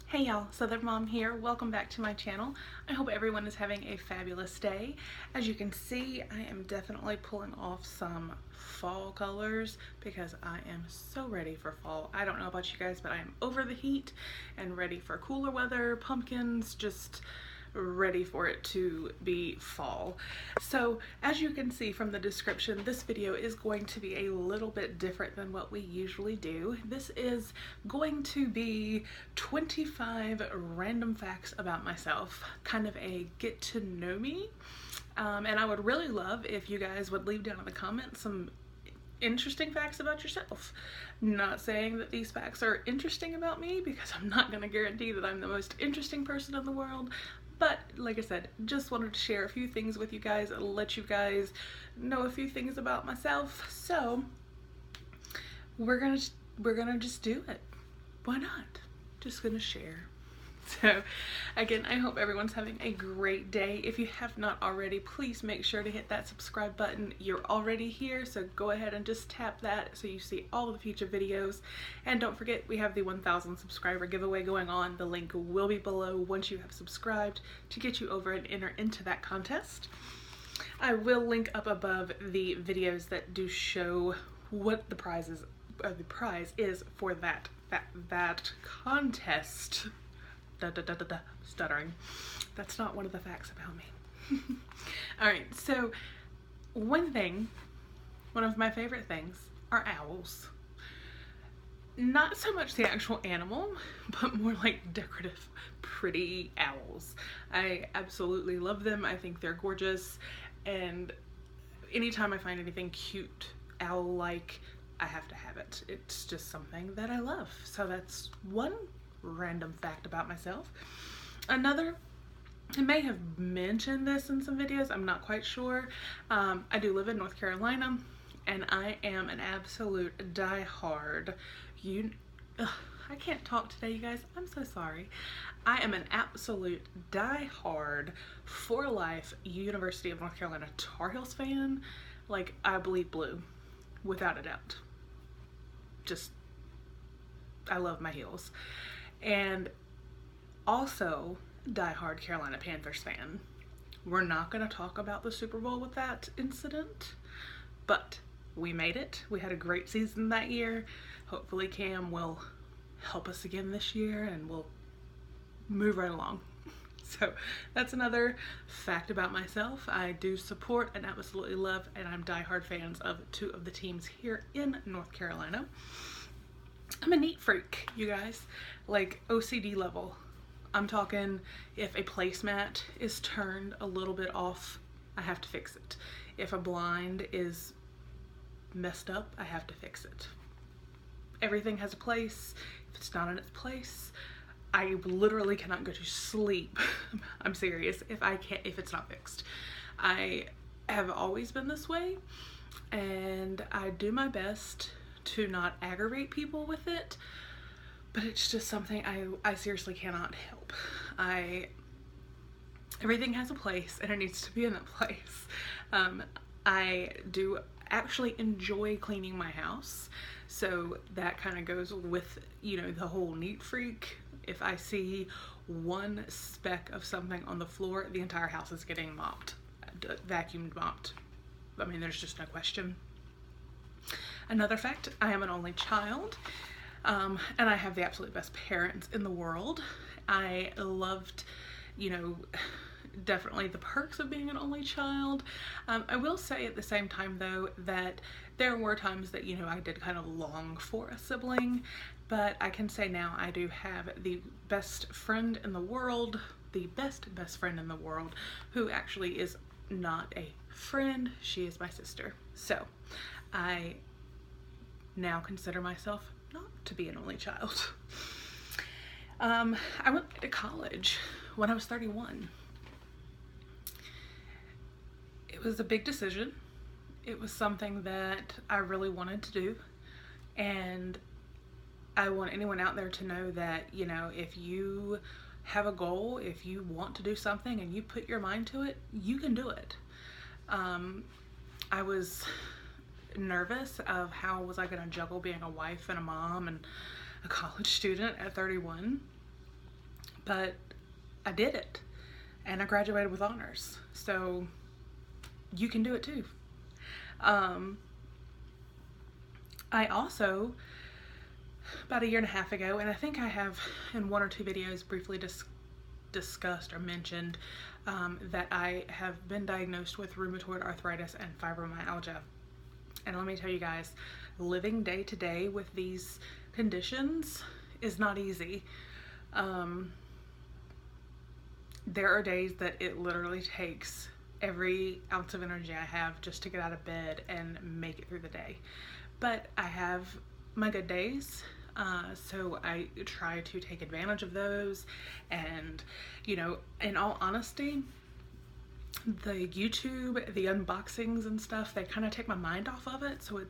Hey y'all, Southern Mom here. Welcome back to my channel. I hope everyone is having a fabulous day. As you can see, I am definitely pulling off some fall colors because I am so ready for fall. I don't know about you guys, but I am over the heat and ready for cooler weather, pumpkins, just ready for it to be fall. So as you can see from the description, this video is going to be a little bit different than what we usually do. This is going to be 25 random facts about myself, kind of a get to know me. And I would really love if you guys would leave down in the comments some interesting facts about yourself. Not saying that these facts are interesting about me, because I'm not going to guarantee that I'm the most interesting person in the world, but like I said, just wanted to share a few things with you guys, let you guys know a few things about myself. So we're gonna just do it. Why not? Just gonna share. So again, I hope everyone's having a great day. If you have not already, please make sure to hit that subscribe button. You're already here, so go ahead and just tap that so you see all of the future videos. And don't forget, we have the 1,000 subscriber giveaway going on. The link will be below once you have subscribed to get you over and enter into that contest. I will link up above the videos that do show what the prize is for that contest. Stuttering. That's not one of the facts about me. Alright, so one of my favorite things are owls. Not so much the actual animal, but more like decorative, pretty owls. I absolutely love them. I think they're gorgeous, and anytime I find anything cute, owl-like, I have to have it. It's just something that I love. So that's one random fact about myself. Another, I may have mentioned this in some videos, I'm not quite sure. I do live in North Carolina, and I am an absolute die-hard, I can't talk today, you guys, I'm so sorry. I am an absolute die-hard, for life, University of North Carolina Tar Heels fan. Like, I bleed blue, without a doubt. Just, I love my heels. And also die-hard Carolina Panthers fan. We're not going to talk about the Super Bowl with that incident, but we made it. We had a great season that year. Hopefully Cam will help us again this year and we'll move right along. So that's another fact about myself. I do support and absolutely love, and I'm die-hard fans of two of the teams here in North Carolina. I'm a neat freak, you guys, like OCD level. I'm talking, if a placemat is turned a little bit off, I have to fix it. If a blind is messed up, I have to fix it. Everything has a place. If it's not in its place, I literally cannot go to sleep. I'm serious, if it's not fixed. I have always been this way, and I do my best to not aggravate people with it, but it's just something I seriously cannot help. Everything has a place, and it needs to be in that place. I do actually enjoy cleaning my house, so that kind of goes with, the whole neat freak. If I see one speck of something on the floor, the entire house is getting mopped, vacuumed, mopped. I mean, there's just no question. Another fact, I am an only child, and I have the absolute best parents in the world. I loved, definitely the perks of being an only child. I will say at the same time, though, that there were times that, I did kind of long for a sibling, but I can say now I do have the best friend in the world, the best friend in the world, who actually is not a friend, she is my sister. So I now consider myself not to be an only child. I went to college when I was 31. It was a big decision. It was something that I really wanted to do, and I want anyone out there to know that, if you have a goal, if you want to do something and you put your mind to it, you can do it. I was nervous of how was I going to juggle being a wife and a mom and a college student at 31. but I did it, and I graduated with honors. So you can do it too. I also, about 1.5 years ago, and I think I have in 1 or 2 videos briefly discussed or mentioned that I have been diagnosed with rheumatoid arthritis and fibromyalgia. And let me tell you guys, living day to day with these conditions is not easy. There are days that it literally takes every ounce of energy I have just to get out of bed and make it through the day. But I have my good days, so I try to take advantage of those. And, you know, in all honesty, the YouTube, the unboxings and stuff, they kind of take my mind off of it, so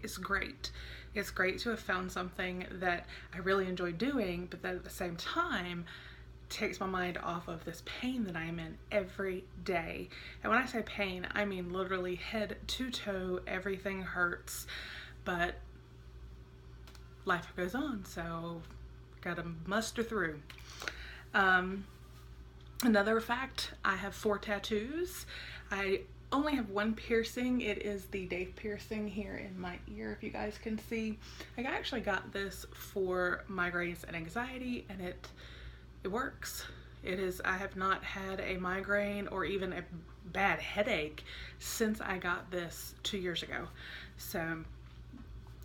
it's great. It's great to have found something that I really enjoy doing, but that at the same time takes my mind off of this pain that I am in every day. And when I say pain, I mean literally head to toe, everything hurts, but life goes on, so gotta muster through. Another fact, I have 4 tattoos. I only have 1 piercing. It is the Dave piercing here in my ear, if you guys can see. I actually got this for migraines and anxiety, and it works. I have not had a migraine or even a bad headache since I got this 2 years ago. So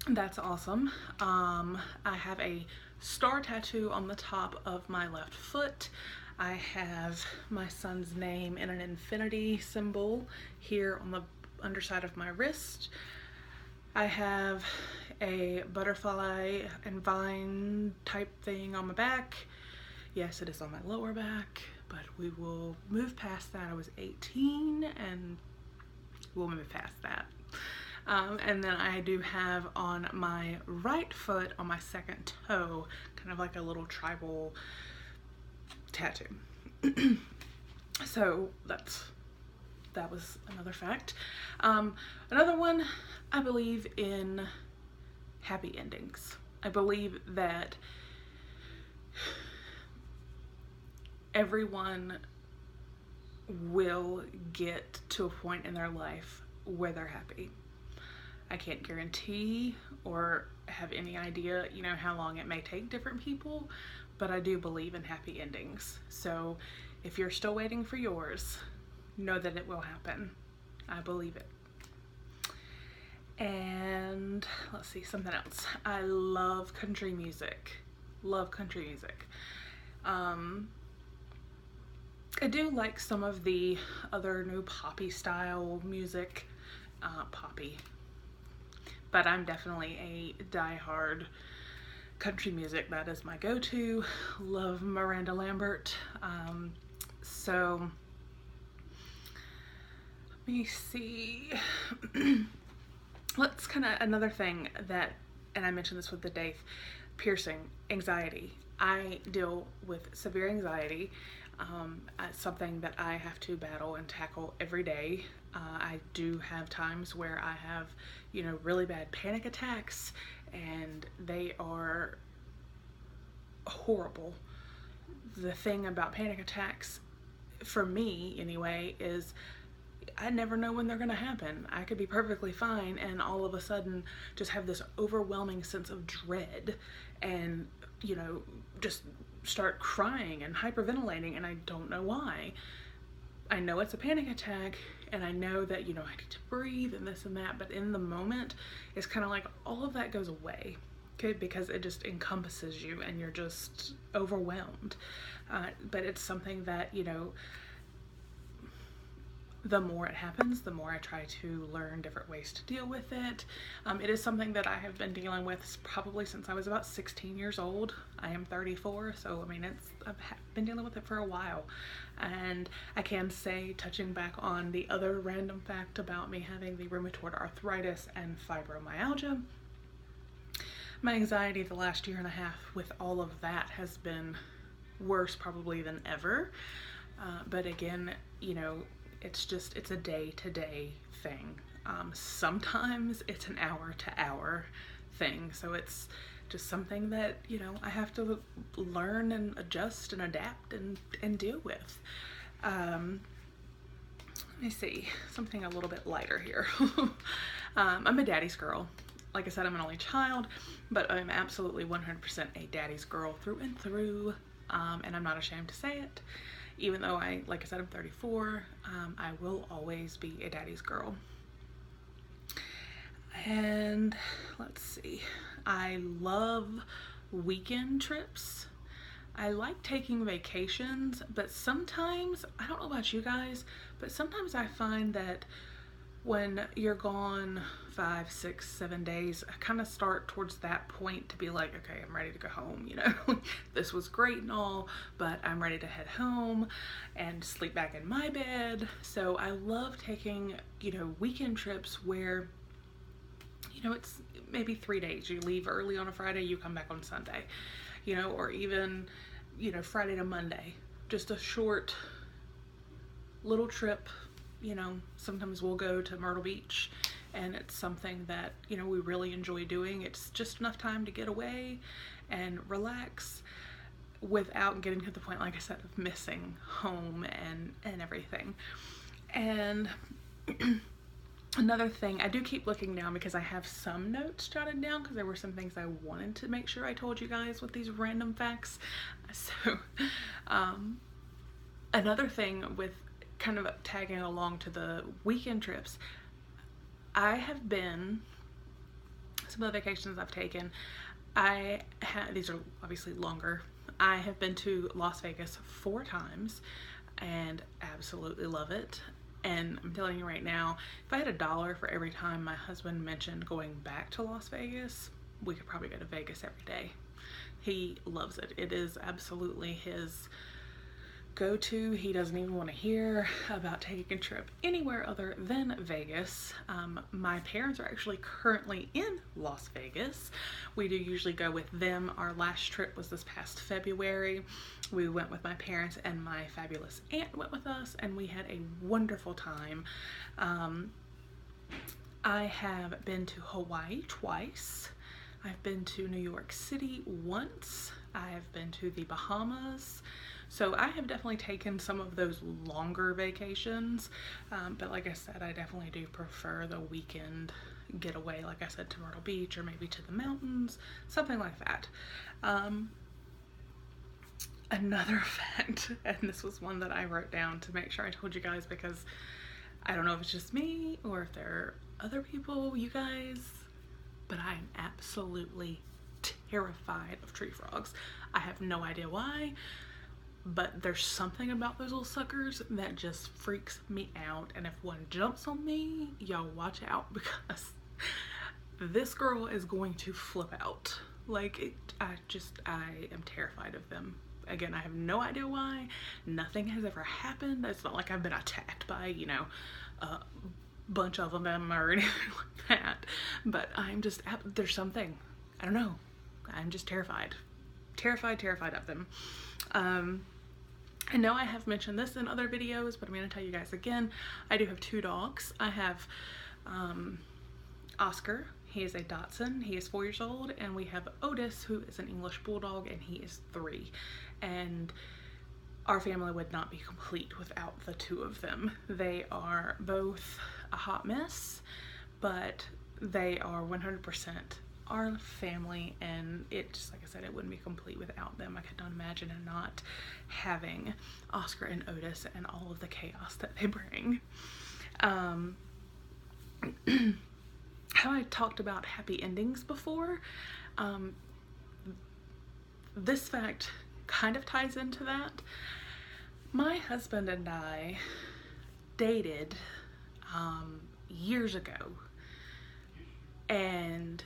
that's awesome. I have a star tattoo on the top of my left foot. I have my son's name in an infinity symbol here on the underside of my wrist. I have a butterfly and vine type thing on my back. Yes, it is on my lower back, but we will move past that. I was 18 and we'll move past that. And then I do have on my right foot, on my second toe, kind of like a little tribal tattoo. So that was another fact. Another one, I believe in happy endings. I believe that everyone will get to a point in their life where they're happy. I can't guarantee or have any idea, you know, how long it may take different people, but I do believe in happy endings. So if you're still waiting for yours, know that it will happen. I believe it. And let's see, something else. I love country music. Love country music. I do like some of the other new poppy style music, but I'm definitely a diehard country music. That is my go-to. Love Miranda Lambert. So let me see. Let's kind of, another thing that, and I mentioned this with the Dave piercing, anxiety. I deal with severe anxiety. It's something that I have to battle and tackle every day. I do have times where I have, you know, really bad panic attacks, and they are horrible. The thing about panic attacks, for me anyway, is I never know when they're gonna happen. I could be perfectly fine and all of a sudden just have this overwhelming sense of dread and, you know, just start crying and hyperventilating, and I don't know why. I know it's a panic attack, and I know that, you know, I need to breathe and this and that, but in the moment, it's kind of like all of that goes away, okay, because it just encompasses you and you're just overwhelmed. But it's something that, you know, the more it happens, the more I try to learn different ways to deal with it. It is something that I have been dealing with probably since I was about 16 years old. I am 34, so I mean, I've been dealing with it for a while. And I can say, touching back on the other random fact about me having the rheumatoid arthritis and fibromyalgia, my anxiety the last 1.5 years with all of that has been worse probably than ever. But again, you know, it's a day-to-day thing. Sometimes it's an hour-to-hour thing, so it's just something that, you know, I have to learn and adjust and adapt and deal with. Let me see, something a little bit lighter here. I'm a daddy's girl. Like I said, I'm an only child, but I'm absolutely 100% a daddy's girl through and through, and I'm not ashamed to say it. Even though like I said, I'm 34, I will always be a daddy's girl. And let's see, I love weekend trips. I like taking vacations, but sometimes, I don't know about you guys, but sometimes I find that when you're gone 5, 6, 7 days, I kind of start towards that point to be like, okay, I'm ready to go home, you know. This was great and all, but I'm ready to head home and sleep back in my bed. So I love taking, you know, weekend trips where, you know, it's maybe 3 days. You leave early on a Friday, you come back on Sunday, you know, or even, you know, Friday to Monday. Just a short little trip. You know, sometimes we'll go to Myrtle Beach, and it's something that, you know, we really enjoy doing. It's just enough time to get away and relax without getting to the point, like I said, of missing home and everything. And another thing, I do keep looking down because I have some notes jotted down because there were some things I wanted to make sure I told you guys with these random facts. So, another thing with kind of tagging along to the weekend trips, I have been, some of the vacations I've taken, these are obviously longer. I have been to Las Vegas 4 times and absolutely love it. And I'm telling you right now, if I had $1 for every time my husband mentioned going back to Las Vegas, we could probably go to Vegas every day. He loves it. It is absolutely his go-to. He doesn't even want to hear about taking a trip anywhere other than Vegas. My parents are actually currently in Las Vegas. We do usually go with them. Our last trip was this past February. We went with my parents, and my fabulous aunt went with us, and we had a wonderful time. I have been to Hawaii twice. I've been to New York City once. I have been to the Bahamas. So I have definitely taken some of those longer vacations, but like I said, I definitely do prefer the weekend getaway, like I said, to Myrtle Beach or maybe to the mountains, something like that. Another fact, and this was one that I wrote down to make sure I told you guys, because I don't know if it's just me or if there are other people, you guys, but I am absolutely terrified of tree frogs. I have no idea why, but there's something about those little suckers that just freaks me out. And if one jumps on me, y'all watch out, because this girl is going to flip out. Like, I am terrified of them. Again, I have no idea why. Nothing has ever happened. It's not like I've been attacked by, you know, a bunch of them or anything like that. But I'm just, there's something, I don't know. I'm just terrified. Terrified of them. I know I have mentioned this in other videos, but I'm going to tell you guys again. I do have 2 dogs. I have Oscar. He is a Dachshund. He is 4 years old. And we have Otis, who is an English Bulldog, and he is 3. And our family would not be complete without the 2 of them. They are both a hot mess, but they are 100% our family, and it just, like I said, it wouldn't be complete without them. I could not imagine not having Oscar and Otis and all of the chaos that they bring. How I talked about happy endings before, this fact kind of ties into that. My husband and I dated years ago, and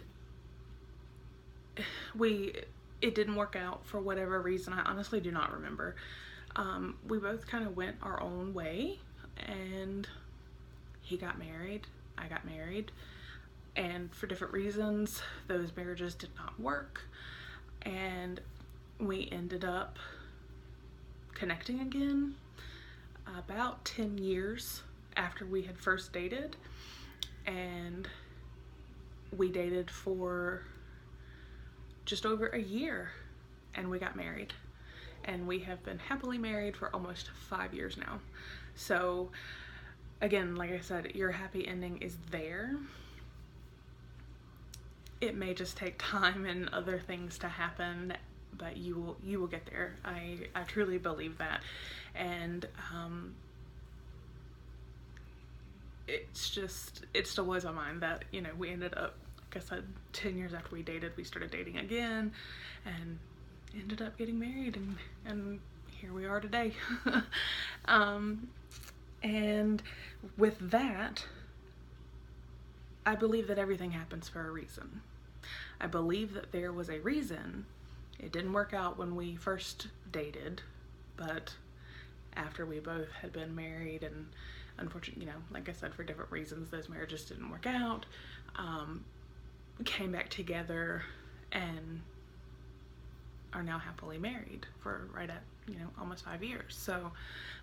it didn't work out for whatever reason. I honestly do not remember. We both kind of went our own way, and he got married, I got married, and for different reasons those marriages did not work, and we ended up connecting again about 10 years after we had first dated. And we dated for just over a year and we got married. And we have been happily married for almost 5 years now. So again, like I said, your happy ending is there. It may just take time and other things to happen, but you will get there. I truly believe that. And it still blows my mind that, you know, we ended up, like I said, 10 years after we dated, we started dating again and ended up getting married, and here we are today. And with that, I believe that everything happens for a reason. I believe that there was a reason. It didn't work out when we first dated, but after we both had been married, and unfortunately, you know, like I said, for different reasons, those marriages didn't work out. We came back together and are now happily married for right at, you know, almost 5 years. So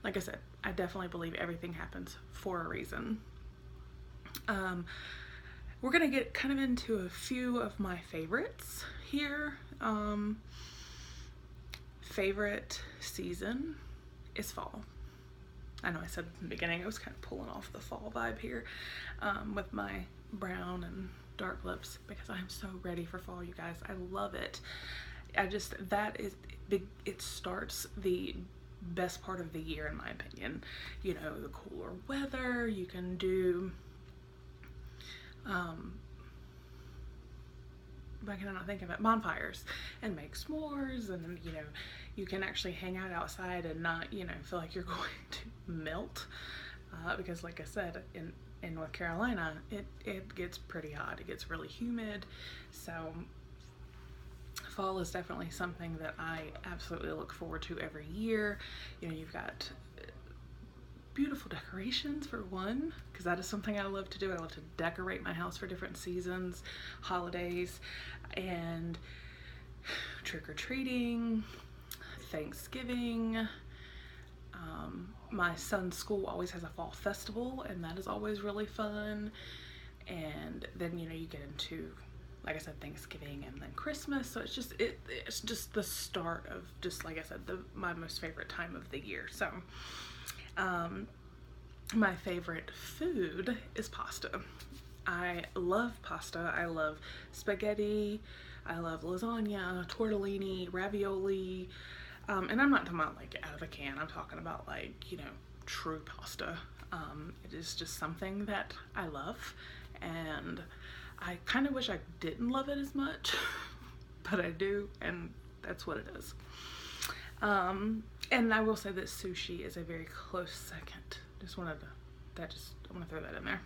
like I said, I definitely believe everything happens for a reason. We're gonna get kind of into a few of my favorites here. Favorite season is fall. I know I said in the beginning I was kind of pulling off the fall vibe here with my brown and dark lips, because I'm so ready for fall, you guys. I love it. That is big. It starts the best part of the year, in my opinion. You know, the cooler weather, you can do why can I not think of it? Bonfires and make s'mores, and you know, you can actually hang out outside and not, you know, feel like you're going to melt, because like I said, in North Carolina, it gets pretty hot. It gets really humid. So fall is definitely something that I absolutely look forward to every year. You know, you've got beautiful decorations for one, because that is something I love to do. I love to decorate my house for different seasons, holidays, and trick-or-treating, Thanksgiving. My son's school always has a fall festival, and that is always really fun. And then, you know, you get into, like I said, Thanksgiving and then Christmas. So it's just the start of, just like I said, my most favorite time of the year. So my favorite food is pasta. I love pasta. I love spaghetti. I love lasagna, tortellini, ravioli. And I'm not talking about like out of a can. I'm talking about like, you know, true pasta. It is just something that I love, and I kind of wish I didn't love it as much, but I do, and that's what it is. And I will say that sushi is a very close second. I want to throw that in there.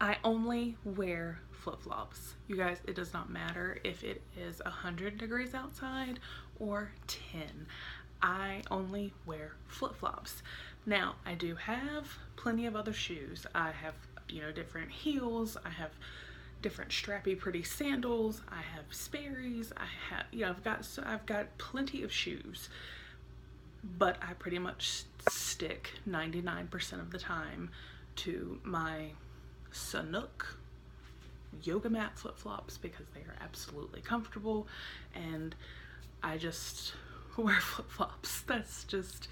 I only wear flip-flops. You guys, it does not matter if it is 100 degrees outside or 10. I only wear flip-flops. Now, I do have plenty of other shoes. I have, you know, different heels. I have different strappy pretty sandals. I have Sperry's. I have, you know, I've got plenty of shoes, but I pretty much stick 99% of the time to my Sanuk yoga mat flip-flops, because they are absolutely comfortable, and I just wear flip-flops. That's just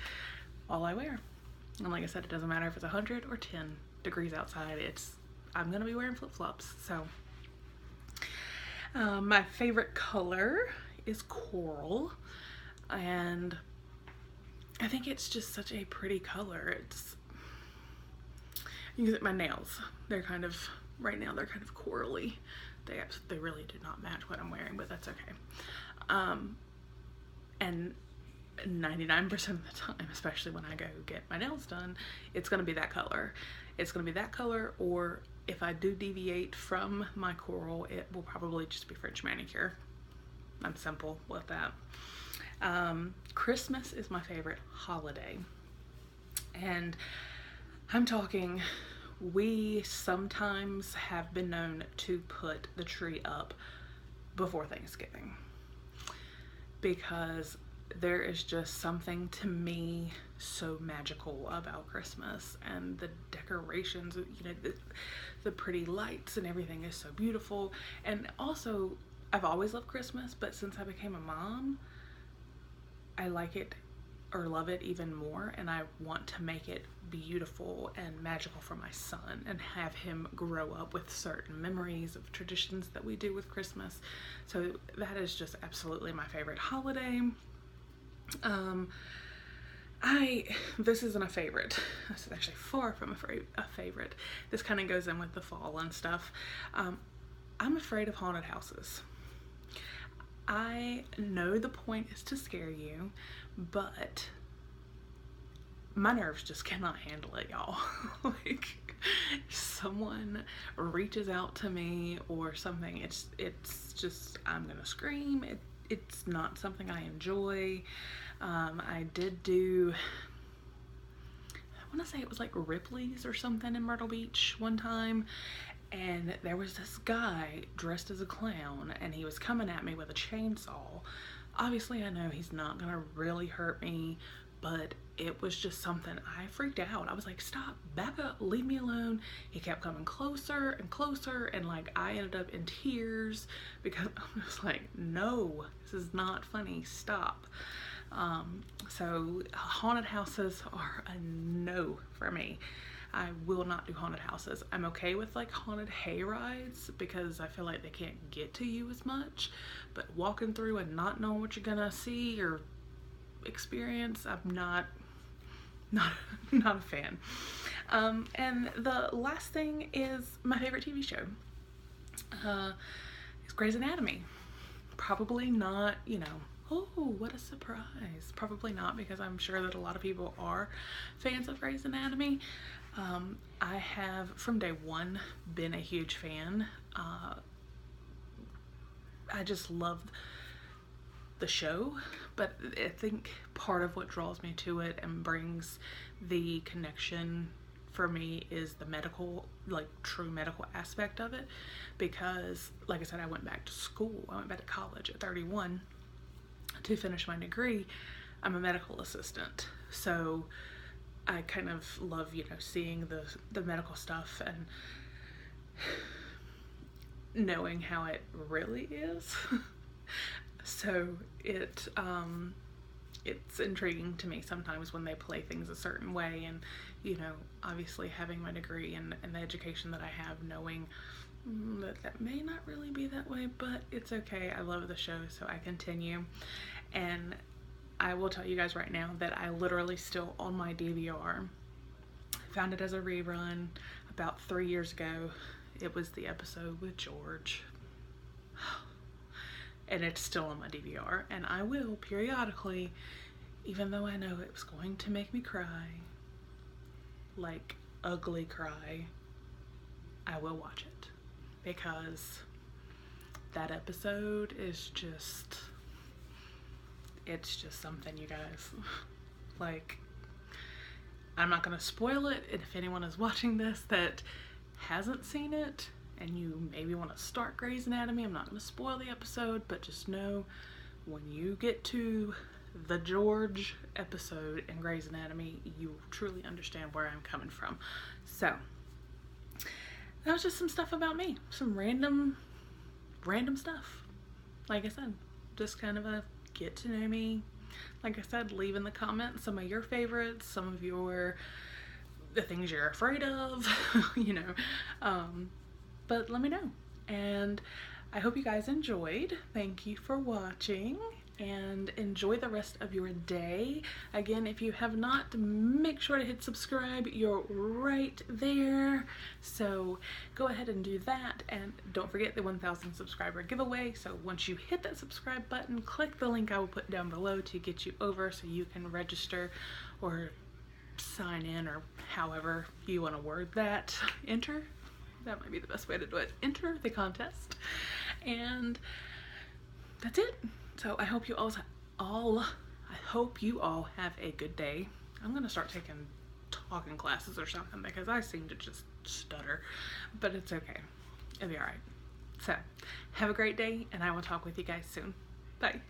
all I wear. And like I said, it doesn't matter if it's 100 or 10 degrees outside, I'm gonna be wearing flip-flops. So my favorite color is coral, and I think it's just such a pretty color. You can see my nails, they're kind of, right now they're kind of corally. They really do not match what I'm wearing, but that's okay. And 99% of the time, especially when I go get my nails done, it's gonna be that color. It's gonna be that color, or if I do deviate from my coral, it will probably just be French manicure. I'm simple with that. Christmas is my favorite holiday, and I'm talking, we sometimes have been known to put the tree up before Thanksgiving, because there is just something to me so magical about Christmas, and the decorations, you know, the pretty lights and everything is so beautiful. And also, I've always loved Christmas, but since I became a mom, I like it or love it even more, and I want to make it beautiful and magical for my son and have him grow up with certain memories of traditions that we do with Christmas. So that is just absolutely my favorite holiday. This isn't a favorite. This is actually far from a favorite. This kind of goes in with the fall and stuff. I'm afraid of haunted houses. I know the point is to scare you, but my nerves just cannot handle it, y'all. Like, someone reaches out to me or something, it's just, I'm gonna scream. It's not something I enjoy. I did do, I want to say it was like Ripley's or something in Myrtle Beach one time, and there was this guy dressed as a clown, and he was coming at me with a chainsaw. Obviously, I know he's not gonna really hurt me, but it was just something. I freaked out. I was like, stop, back up, leave me alone. He kept coming closer and closer, and like I ended up in tears because I was like, no, this is not funny, stop. So haunted houses are a no for me. I will not do haunted houses. I'm okay with like haunted hay rides because I feel like they can't get to you as much, but walking through and not knowing what you're gonna see or experience, I'm not a fan. And the last thing is my favorite TV show. It's Grey's Anatomy. Probably not, you know, oh, what a surprise. Probably not, because I'm sure that a lot of people are fans of Grey's Anatomy. I have from day one been a huge fan. I just love the show, but I think part of what draws me to it and brings the connection for me is the medical, like true medical aspect of it, because like I said, I went back to school. I went back to college at 31 to finish my degree. I'm a medical assistant, so I kind of love, you know, seeing the medical stuff and knowing how it really is. So it's intriguing to me sometimes when they play things a certain way, and you know, obviously having my degree and the education that I have, knowing that may not really be that way, but it's okay. I love the show, so I continue. And I will tell you guys right now that I literally still, on my DVR, found it as a rerun about 3 years ago. It was the episode with George. And it's still on my DVR, and I will periodically, even though I know it was going to make me cry, like ugly cry, I will watch it, because that episode is just, it's just something, you guys. Like, I'm not gonna spoil it, and if anyone is watching this that hasn't seen it and you maybe want to start Grey's Anatomy, I'm not going to spoil the episode, but just know when you get to the George episode in Grey's Anatomy, you truly understand where I'm coming from. So that was just some stuff about me, some random stuff. Like I said, just kind of a get to know me. Like I said, leave in the comments some of your favorites, some of the things you're afraid of, you know, but let me know. And I hope you guys enjoyed. Thank you for watching, and enjoy the rest of your day. Again, if you have not, make sure to hit subscribe. You're right there, so go ahead and do that. And don't forget the 1,000 subscriber giveaway. So once you hit that subscribe button, click the link I will put down below to get you over so you can register or sign in, or however you want to word that. Enter, that might be the best way to do it. Enter the contest, and that's it. So I hope you all have a good day. I'm gonna start taking talking classes or something, because I seem to just stutter, but it's okay, it'll be all right. So have a great day, and I will talk with you guys soon. Bye.